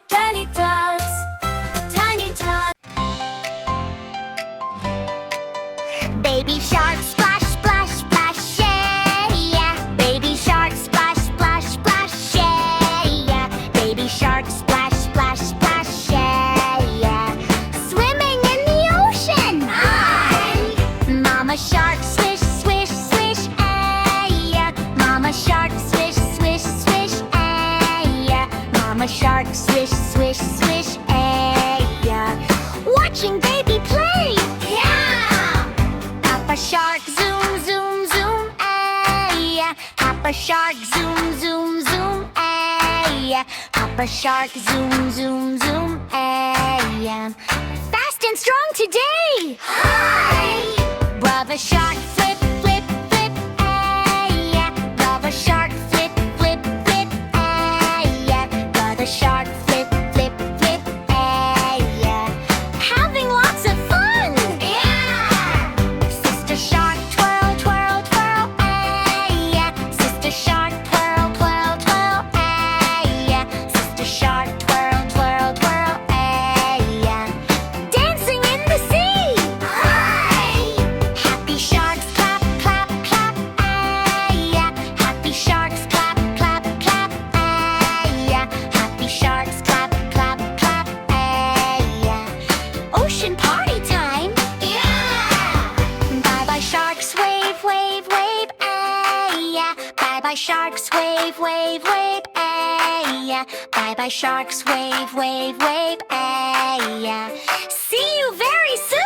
Tiny tots, tiny tots. Baby shark, splash, splash, splash, yeah. Baby shark, splash, splash, splash, yeah. Baby shark, splash, splash, splash, yeah. Swimming in the ocean. Hi. Mama shark, swish, swish, swish, yeah. Mama shark, swish, swish, swish, yeah. Mama shark, swish, swish, swish, yeah. Watching baby play. Yeah. Papa shark, zoom, zoom, zoom, yeah. Papa shark, zoom, zoom, zoom, yeah. Papa shark, zoom, zoom, zoom, yeah. Fast and strong today. Hi. Brother shark, flip, flip, flip, yeah. Brother shark, flip, flip, flip, yeah. Brother shark, flip, flip, flip, yeah. Having lots of fun. Yeah. Sister shark, twirl, twirl, twirl, yeah. Sister shark, twirl, twirl, twirl, yeah. Sister shark, twirl, twirl, twirl, yeah. Dancing in the sea. Hi. Happy sharks, clap, clap, clap, yeah. Happy sharks, clap, clap, clap, yeah. Happy sharks, clap, clap, clap, yeah. Ocean party time. Yeah. Bye bye sharks, wave, wave, wave, yeah. Bye bye sharks, wave, wave, wave, yeah. Bye bye sharks, wave, wave, wave, yeah. See you very soon.